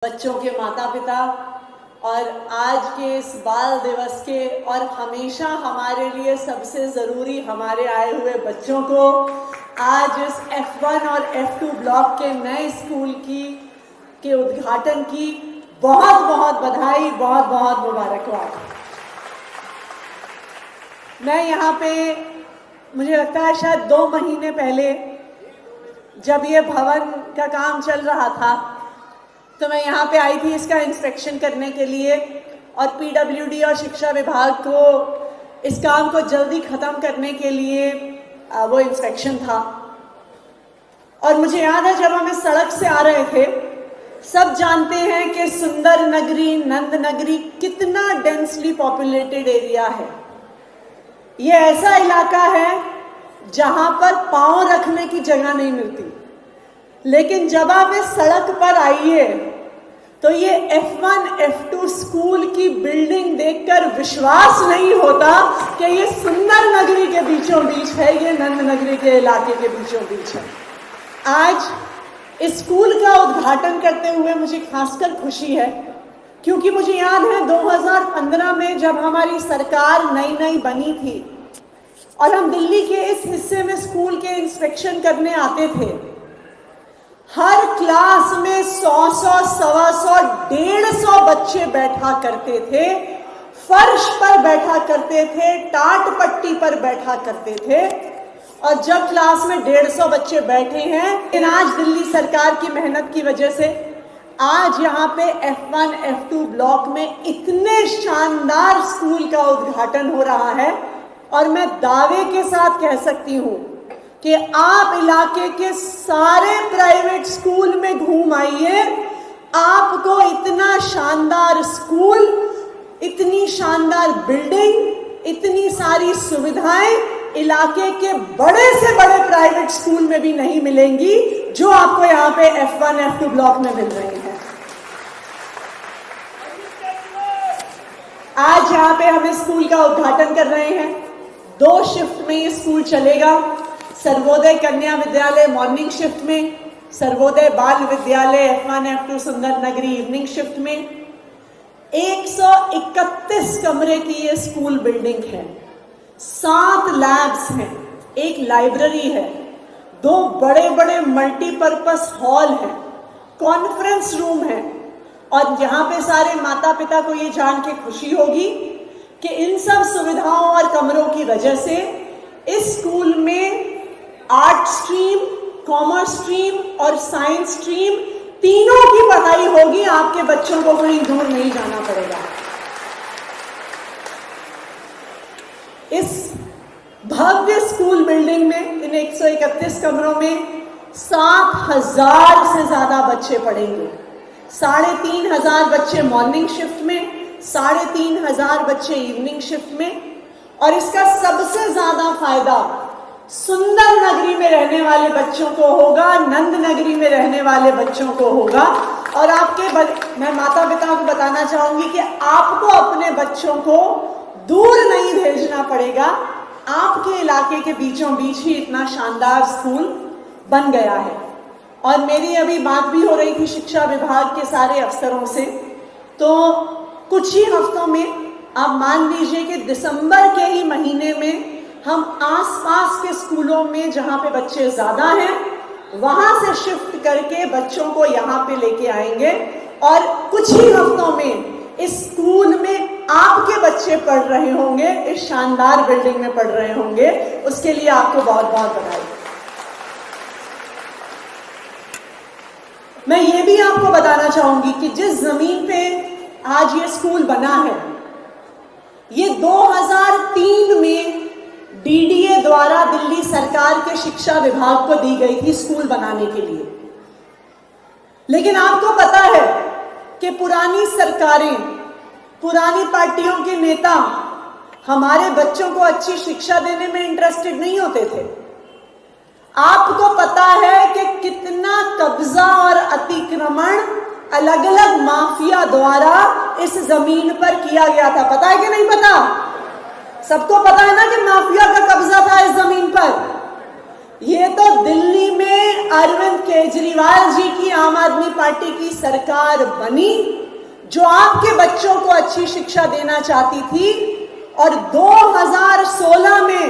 बच्चों के माता पिता और आज के इस बाल दिवस के और हमेशा हमारे लिए सबसे ज़रूरी हमारे आए हुए बच्चों को आज इस F1 और F2 ब्लॉक के नए स्कूल के उद्घाटन की बहुत बहुत बधाई, बहुत बहुत मुबारकबाद। मैं यहाँ पे मुझे लगता है शायद 2 महीने पहले जब ये भवन का काम चल रहा था तो मैं यहाँ पे आई थी इसका इंस्पेक्शन करने के लिए और पीडब्ल्यूडी और शिक्षा विभाग को इस काम को जल्दी ख़त्म करने के लिए वो इंस्पेक्शन था। और मुझे याद है जब हम इस सड़क से आ रहे थे, सब जानते हैं कि सुंदर नगरी नंद नगरी कितना डेंसली पॉपुलेटेड एरिया है। ये ऐसा इलाका है जहाँ पर पाँव रखने की जगह नहीं मिलती, लेकिन जब आप इस सड़क पर आइए तो ये F1 F2 स्कूल की बिल्डिंग देखकर विश्वास नहीं होता कि ये सुंदर नगरी के बीचों बीच है, ये नंद नगरी के इलाके के बीचों बीच है। आज इस स्कूल का उद्घाटन करते हुए मुझे खासकर खुशी है क्योंकि मुझे याद है 2015 में जब हमारी सरकार नई बनी थी और हम दिल्ली के इस हिस्से में स्कूल के इंस्पेक्शन करने आते थे, हर क्लास में 100, 125, 150 बच्चे बैठा करते थे, फर्श पर बैठा करते थे, टाट पट्टी पर बैठा करते थे। और जब क्लास में 150 बच्चे बैठे हैं, लेकिन आज दिल्ली सरकार की मेहनत की वजह से आज यहाँ पे F1 F2 ब्लॉक में इतने शानदार स्कूल का उद्घाटन हो रहा है और मैं दावे के साथ कह सकती हूँ कि आप इलाके के सारे प्राइवेट स्कूल में घूम आइए, आपको इतना शानदार स्कूल, इतनी शानदार बिल्डिंग, इतनी सारी सुविधाएं इलाके के बड़े से बड़े प्राइवेट स्कूल में भी नहीं मिलेंगी जो आपको यहाँ पे F1 F2 ब्लॉक में मिल रही है। आज यहाँ पे हम इस स्कूल का उद्घाटन कर रहे हैं। 2 शिफ्ट में ये स्कूल चलेगा। सर्वोदय कन्या विद्यालय मॉर्निंग शिफ्ट में, सर्वोदय बाल विद्यालय F1 F2 सुंदर नगरी इवनिंग शिफ्ट में। 131 कमरे की ये स्कूल बिल्डिंग है, 7 लैब्स हैं, 1 लाइब्रेरी है, 2 बड़े बड़े मल्टीपर्पस हॉल हैं, कॉन्फ्रेंस रूम है। और यहाँ पे सारे माता पिता को ये जान के खुशी होगी कि इन सब सुविधाओं और कमरों की वजह से इस स्कूल में आर्ट स्ट्रीम, कॉमर्स स्ट्रीम और साइंस स्ट्रीम तीनों की पढ़ाई होगी। आपके बच्चों को कहीं दूर नहीं जाना पड़ेगा। इस भव्य स्कूल बिल्डिंग में इन 131 कमरों में 7,000 से ज्यादा बच्चे पढ़ेंगे। 3,500 बच्चे मॉर्निंग शिफ्ट में, 3,500 बच्चे इवनिंग शिफ्ट में। और इसका सबसे ज्यादा फायदा सुंदर नगरी में रहने वाले बच्चों को होगा, नंद नगरी में रहने वाले बच्चों को होगा। और मैं माता पिता को बताना चाहूंगी कि आपको अपने बच्चों को दूर नहीं भेजना पड़ेगा। आपके इलाके के बीचों बीच ही इतना शानदार स्कूल बन गया है। और मेरी अभी बात भी हो रही थी शिक्षा विभाग के सारे अफसरों से, तो कुछ ही हफ्तों में आप मान लीजिए कि दिसंबर के ही महीने में हम आसपास के स्कूलों में जहाँ पे बच्चे ज़्यादा हैं वहाँ से शिफ्ट करके बच्चों को यहाँ पे लेके आएंगे। और कुछ ही हफ्तों में इस स्कूल में आपके बच्चे पढ़ रहे होंगे, इस शानदार बिल्डिंग में पढ़ रहे होंगे। उसके लिए आपको बहुत बहुत बधाई। मैं ये भी आपको बताना चाहूंगी कि जिस जमीन पे आज ये स्कूल बना है, ये 2003 में DDA द्वारा दिल्ली सरकार के शिक्षा विभाग को दी गई थी स्कूल बनाने के लिए। लेकिन आपको पता है कि पुरानी सरकारें, पुरानी पार्टियों के नेता हमारे बच्चों को अच्छी शिक्षा देने में इंटरेस्टेड नहीं होते थे। आपको पता है कि कितना कब्जा और अतिक्रमण अलग अलग माफिया द्वारा इस जमीन पर किया गया था। पता है कि नहीं पता? सबको पता है ना कि माफिया का कब्जा था इस जमीन पर। ये तो दिल्ली में अरविंद केजरीवाल जी की आम आदमी पार्टी की सरकार बनी, जो आपके बच्चों को अच्छी शिक्षा देना चाहती थी, और 2016 में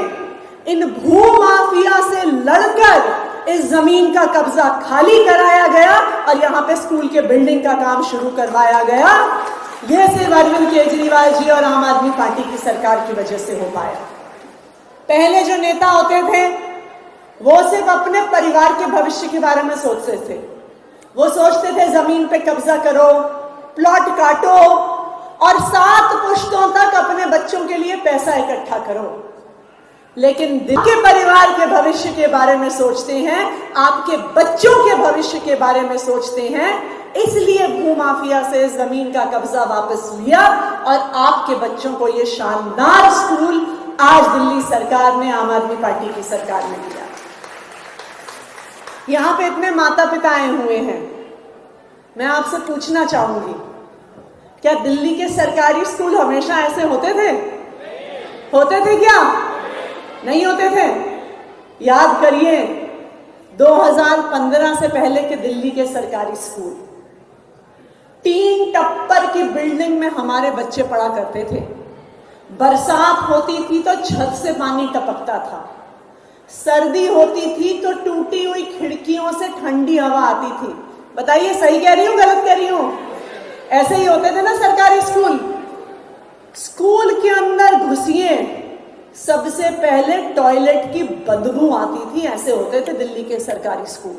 इन भूमाफिया से लड़कर इस जमीन का कब्जा खाली कराया गया और यहां पे स्कूल के बिल्डिंग का काम शुरू करवाया गया। यह सिर्फ अरविंद केजरीवाल जी और आम आदमी पार्टी की सरकार की वजह से हो पाया। पहले जो नेता होते थे वो सिर्फ अपने परिवार के भविष्य के बारे में सोचते थे। वो सोचते थे जमीन पे कब्जा करो, प्लॉट काटो और 7 पुश्तों तक अपने बच्चों के लिए पैसा इकट्ठा करो। लेकिन दिल्ली के परिवार के भविष्य के बारे में सोचते हैं, आपके बच्चों के भविष्य के बारे में सोचते हैं। इसलिए भूमाफिया से जमीन का कब्जा वापस लिया और आपके बच्चों को यह शानदार स्कूल आज दिल्ली सरकार ने, आम आदमी पार्टी की सरकार ने दिया। यहां पे इतने माता पिता आए हुए हैं, मैं आपसे पूछना चाहूंगी, क्या दिल्ली के सरकारी स्कूल हमेशा ऐसे होते थे? होते थे क्या? नहीं होते थे। याद करिए 2015 से पहले के दिल्ली के सरकारी स्कूल, 3 टप्पर की बिल्डिंग में हमारे बच्चे पढ़ा करते थे। बरसात होती थी तो छत से पानी टपकता था, सर्दी होती थी तो टूटी हुई खिड़कियों से ठंडी हवा आती थी। बताइए सही कह रही हूं गलत कह रही हूं? ऐसे ही होते थे ना सरकारी स्कूल। स्कूल के अंदर घुसिए, सबसे पहले टॉयलेट की बदबू आती थी। ऐसे होते थे दिल्ली के सरकारी स्कूल।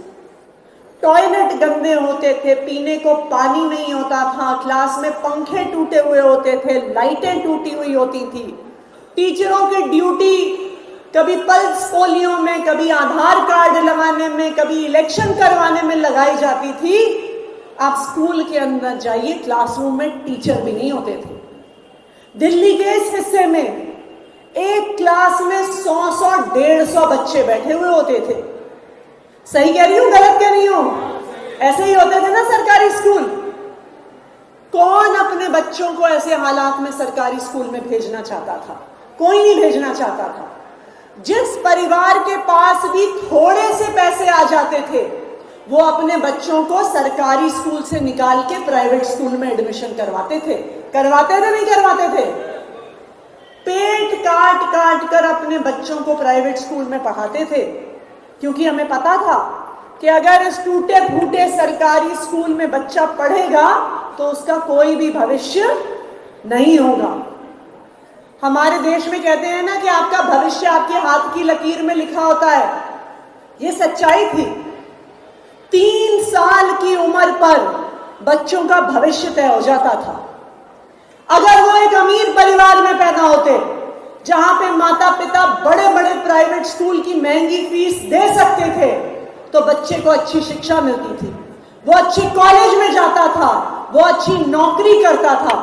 टॉयलेट गंदे होते थे, पीने को पानी नहीं होता था, क्लास में पंखे टूटे हुए होते थे, लाइटें टूटी हुई होती थी। टीचरों की ड्यूटी कभी पल्स पोलियो में, कभी आधार कार्ड लगाने में, कभी इलेक्शन करवाने में लगाई जाती थी। आप स्कूल के अंदर जाइए, क्लासरूम में टीचर भी नहीं होते थे। दिल्ली के इस हिस्से में एक क्लास में 100-150 बच्चे बैठे हुए होते थे। सही कह रही हूं गलत कह रही हूं? ऐसे ही होते थे ना सरकारी स्कूल। कौन अपने बच्चों को ऐसे हालात में सरकारी स्कूल में भेजना चाहता था? कोई नहीं भेजना चाहता था। जिस परिवार के पास भी थोड़े से पैसे आ जाते थे, वो अपने बच्चों को सरकारी स्कूल से निकाल के प्राइवेट स्कूल में एडमिशन करवाते थे। करवाते थे नहीं करवाते थे? पेट काट काट कर अपने बच्चों को प्राइवेट स्कूल में पढ़ाते थे, क्योंकि हमें पता था कि अगर इस टूटे फूटे सरकारी स्कूल में बच्चा पढ़ेगा तो उसका कोई भी भविष्य नहीं होगा। हमारे देश में कहते हैं ना कि आपका भविष्य आपके हाथ की लकीर में लिखा होता है। ये सच्चाई थी। 3 साल की उम्र पर बच्चों का भविष्य तय हो जाता था। अगर वो एक अमीर परिवार में पैदा होते, जहां पे माता पिता बड़े बड़े प्राइवेट स्कूल की महंगी फीस दे सकते थे, तो बच्चे को अच्छी शिक्षा मिलती थी, वो अच्छी कॉलेज में जाता था, वो अच्छी नौकरी करता था।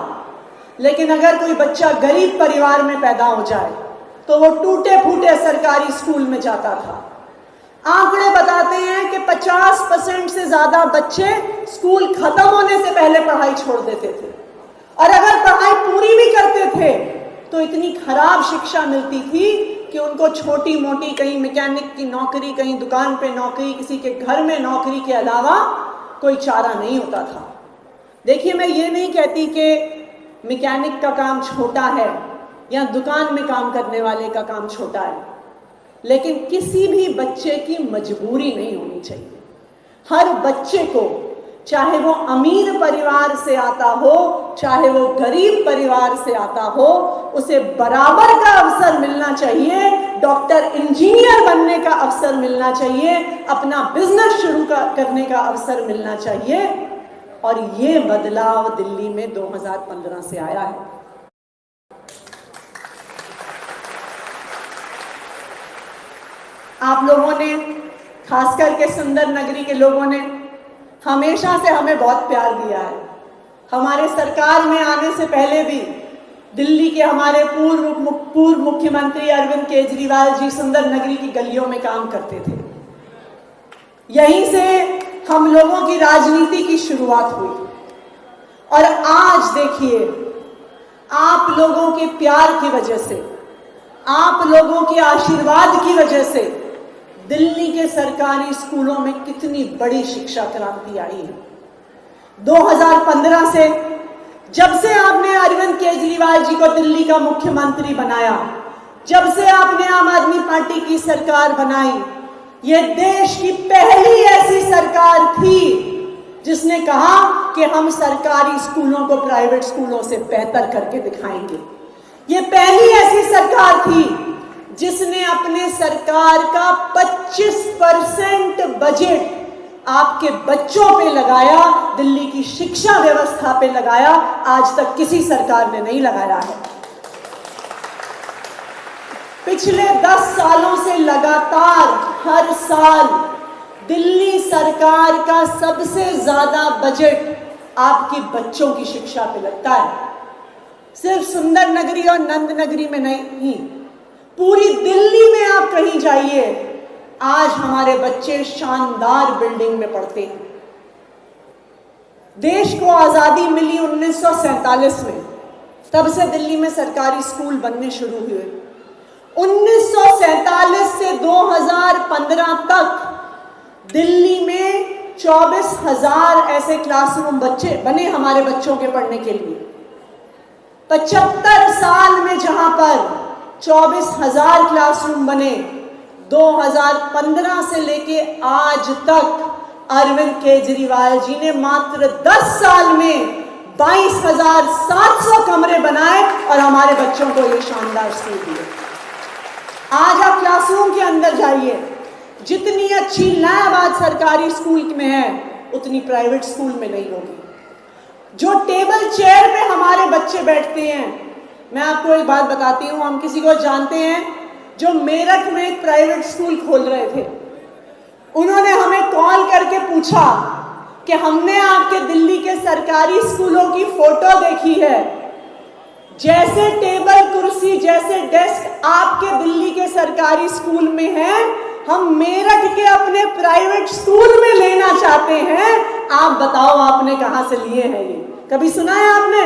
लेकिन अगर कोई बच्चा गरीब परिवार में पैदा हो जाए तो वो टूटे फूटे सरकारी स्कूल में जाता था। आंकड़े बताते हैं कि 50% से ज्यादा बच्चे स्कूल खत्म होने से पहले पढ़ाई छोड़ देते थे, और अगर पढ़ाई पूरी भी करते थे तो इतनी खराब शिक्षा मिलती थी कि उनको छोटी मोटी कहीं मैकेनिक की नौकरी, कहीं दुकान पे नौकरी, किसी के घर में नौकरी के अलावा कोई चारा नहीं होता था। देखिए, मैं ये नहीं कहती कि मैकेनिक का काम छोटा है या दुकान में काम करने वाले का काम छोटा है, लेकिन किसी भी बच्चे की मजबूरी नहीं होनी चाहिए। हर बच्चे को, चाहे वो अमीर परिवार से आता हो, चाहे वो गरीब परिवार से आता हो, उसे बराबर का अवसर मिलना चाहिए। डॉक्टर, इंजीनियर बनने का अवसर मिलना चाहिए, अपना बिजनेस शुरू करने का अवसर मिलना चाहिए। और ये बदलाव दिल्ली में 2015 से आया है। आप लोगों ने, खास करके सुंदर नगरी के लोगों ने हमेशा से हमें बहुत प्यार दिया है। हमारे सरकार में आने से पहले भी दिल्ली के हमारे पूर्व मुख्यमंत्री अरविंद केजरीवाल जी सुंदर नगरी की गलियों में काम करते थे। यहीं से हम लोगों की राजनीति की शुरुआत हुई, और आज देखिए, आप लोगों के प्यार की वजह से, आप लोगों के आशीर्वाद की वजह से दिल्ली के सरकारी स्कूलों में कितनी बड़ी शिक्षा क्रांति आई है। 2015 से, जब से आपने अरविंद केजरीवाल जी को दिल्ली का मुख्यमंत्री बनाया, जब से आपने आम आदमी पार्टी की सरकार बनाई, ये देश की पहली ऐसी सरकार थी जिसने कहा कि हम सरकारी स्कूलों को प्राइवेट स्कूलों से बेहतर करके दिखाएंगे। ये पहली ऐसी सरकार थी जिसने अपने सरकार का 25% बजट आपके बच्चों पे लगाया, दिल्ली की शिक्षा व्यवस्था पे लगाया। आज तक किसी सरकार ने नहीं लगाया है। पिछले 10 सालों से लगातार हर साल दिल्ली सरकार का सबसे ज्यादा बजट आपके बच्चों की शिक्षा पे लगता है। सिर्फ सुंदर नगरी और नंद नगरी में नहीं, पूरी दिल्ली में आप कहीं जाइए, आज हमारे बच्चे शानदार बिल्डिंग में पढ़ते हैं। देश को आजादी मिली 1947 में, तब से दिल्ली में सरकारी स्कूल बनने शुरू हुए। 1947 से 2015 तक दिल्ली में 24,000 ऐसे क्लासरूम बच्चे बने हमारे बच्चों के पढ़ने के लिए। 75 साल में जहां पर 24,000 क्लासरूम बने, 2015 से लेके आज तक अरविंद केजरीवाल जी ने मात्र 10 साल में 22,700 कमरे बनाए और हमारे बच्चों को ये शानदार स्कूल दिए। आज आप क्लासरूम के अंदर जाइए, जितनी अच्छी लैब आज सरकारी स्कूल में है उतनी प्राइवेट स्कूल में नहीं होगी। जो टेबल चेयर पे हमारे बच्चे बैठते हैं, मैं आपको एक बात बताती हूँ, हम किसी को जानते हैं जो मेरठ में एक प्राइवेट स्कूल खोल रहे थे। उन्होंने हमें कॉल करके पूछा कि हमने आपके दिल्ली के सरकारी स्कूलों की फोटो देखी है, जैसे टेबल कुर्सी जैसे डेस्क आपके दिल्ली के सरकारी स्कूल में है, हम मेरठ के अपने प्राइवेट स्कूल में लेना चाहते हैं। आप बताओ आपने कहां से लिए हैं? ये कभी सुना है आपने?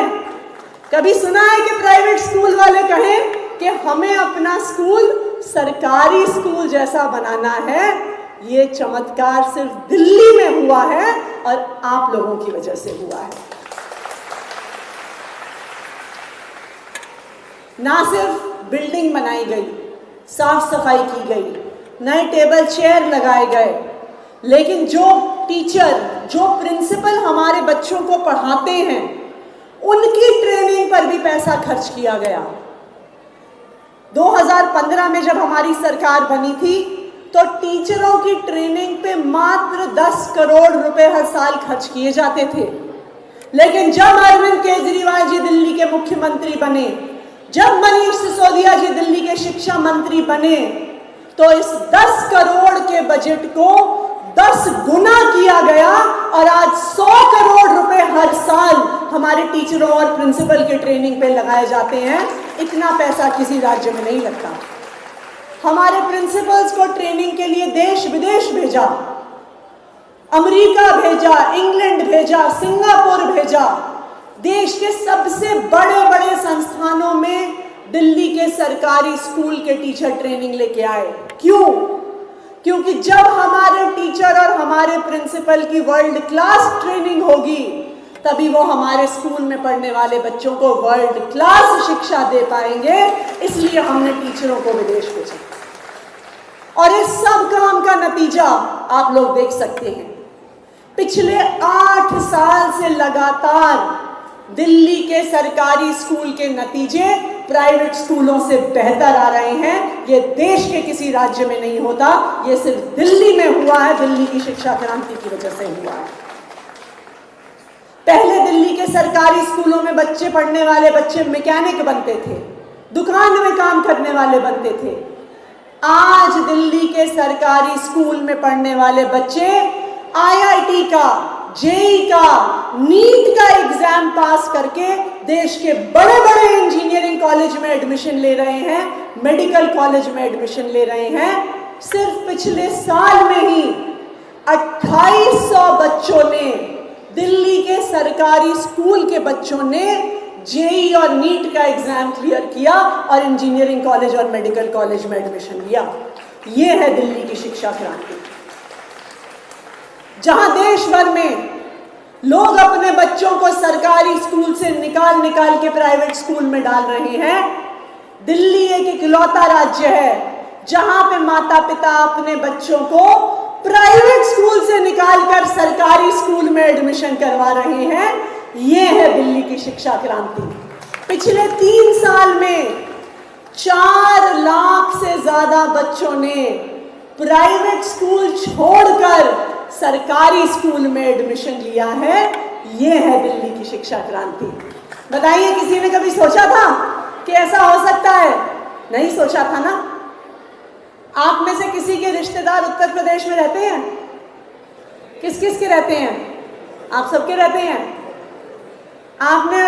कभी सुना है कि प्राइवेट स्कूल वाले कहें कि हमें अपना स्कूल सरकारी स्कूल जैसा बनाना है? ये चमत्कार सिर्फ दिल्ली में हुआ है और आप लोगों की वजह से हुआ है। ना सिर्फ बिल्डिंग बनाई गई, साफ सफाई की गई, नए टेबल चेयर लगाए गए, लेकिन जो टीचर, जो प्रिंसिपल हमारे बच्चों को पढ़ाते हैं, उनकी ट्रेनिंग पर भी पैसा खर्च किया गया। 2015 में जब हमारी सरकार बनी थी तो टीचरों की ट्रेनिंग पे मात्र 10 करोड़ रुपए हर साल खर्च किए जाते थे। लेकिन जब अरविंद केजरीवाल जी दिल्ली के मुख्यमंत्री बने, जब मनीष सिसोदिया जी दिल्ली के शिक्षा मंत्री बने, तो इस 10 करोड़ के बजट को 10 गुना किया गया और आज 100 करोड़ रुपए हर साल हमारे टीचरों और प्रिंसिपल के ट्रेनिंग पे लगाए जाते हैं। इतना पैसा किसी राज्य में नहीं लगता। हमारे प्रिंसिपल्स को ट्रेनिंग के लिए देश विदेश भेजा, अमेरिका भेजा, इंग्लैंड भेजा, सिंगापुर भेजा। देश के सबसे बड़े बड़े संस्थानों में दिल्ली के सरकारी स्कूल के टीचर ट्रेनिंग लेके आए। क्यों? क्योंकि जब हमारे टीचर और हमारे प्रिंसिपल की वर्ल्ड क्लास ट्रेनिंग होगी, तभी वो हमारे स्कूल में पढ़ने वाले बच्चों को वर्ल्ड क्लास शिक्षा दे पाएंगे। इसलिए हमने टीचरों को विदेश भेजा और इस सब काम का नतीजा आप लोग देख सकते हैं। पिछले 8 साल से लगातार दिल्ली के सरकारी स्कूल के नतीजे प्राइवेट स्कूलों से बेहतर आ रहे हैं। ये देश के किसी राज्य में नहीं होता, ये सिर्फ दिल्ली में हुआ है, दिल्ली की शिक्षा क्रांति की वजह से हुआ है। पहले दिल्ली के सरकारी स्कूलों में बच्चे पढ़ने वाले बच्चे मैकेनिक बनते थे, दुकान में काम करने वाले बनते थे। आज दिल्ली के सरकारी स्कूल में पढ़ने वाले बच्चे IIT का, JEE का, नीट का एग्जाम पास करके देश के बड़े बड़े इंजीनियरिंग कॉलेज में एडमिशन ले रहे हैं, मेडिकल कॉलेज में एडमिशन ले रहे हैं। सिर्फ पिछले साल में ही 2800 बच्चों ने, दिल्ली के सरकारी स्कूल के बच्चों ने JEE और नीट का एग्जाम क्लियर किया और इंजीनियरिंग कॉलेज और मेडिकल कॉलेज में एडमिशन लिया। ये है दिल्ली की शिक्षा क्रांति, जहां देश भर में लोग अपने बच्चों को सरकारी स्कूल से निकाल निकाल के प्राइवेट स्कूल में डाल रहे हैं। दिल्ली एक इकलौता राज्य है जहां पे माता पिता अपने बच्चों को प्राइवेट स्कूल से निकालकर सरकारी स्कूल में एडमिशन करवा रहे हैं। ये है दिल्ली की शिक्षा क्रांति। पिछले 3 साल में 4 लाख से ज्यादा बच्चों ने प्राइवेट स्कूल छोड़कर सरकारी स्कूल में एडमिशन लिया है। ये है दिल्ली की शिक्षा क्रांति। बताइए, किसी ने कभी सोचा था कि ऐसा हो सकता है? नहीं सोचा था ना। आप में से किसी के रिश्तेदार उत्तर प्रदेश में रहते हैं? किस किस के रहते हैं? आप सबके रहते हैं। आपने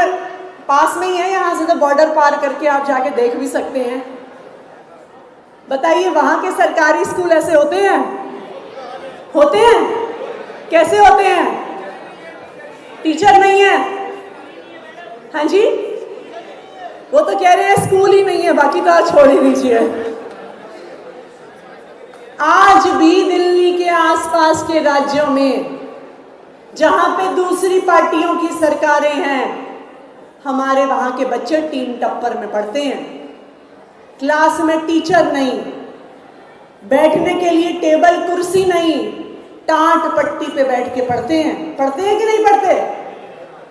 पास में ही है, यहां से तो बॉर्डर पार करके आप जाके देख भी सकते हैं। बताइए, वहां के सरकारी स्कूल ऐसे होते हैं? होते हैं? कैसे होते हैं? टीचर नहीं है? हाँ जी, वो तो कह रहे हैं स्कूल ही नहीं है, बाकी तो आज छोड़ ही दीजिए। आज भी दिल्ली के आसपास के राज्यों में जहां पे दूसरी पार्टियों की सरकारें हैं, हमारे वहां के बच्चे 3 टप्पर में पढ़ते हैं। क्लास में टीचर नहीं, बैठने के लिए टेबल कुर्सी नहीं, टाट पट्टी पे बैठ के पढ़ते हैं। पढ़ते हैं कि नहीं पढ़ते?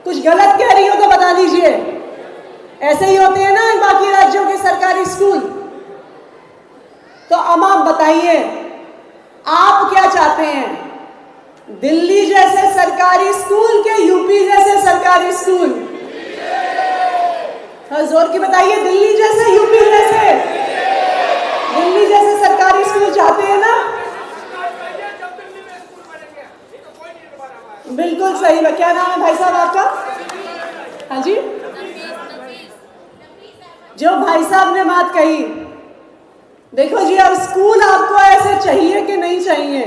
कुछ गलत कह रही हो तो बता दीजिए। ऐसे ही होते हैं ना बाकी राज्यों के सरकारी स्कूल। तो अब आप बताइए, आप क्या चाहते हैं? दिल्ली जैसे सरकारी स्कूल के यूपी जैसे सरकारी स्कूल? जोर की बताइए, दिल्ली जैसे यूपी जैसे? दिल्ली जैसे सरकारी स्कूल चाहते हैं ना? बिल्कुल सही। क्या नाम है भाई साहब आपका? हाँ जी, जो भाई साहब ने बात कही, देखो जी, अब स्कूल आपको ऐसे चाहिए कि नहीं चाहिए?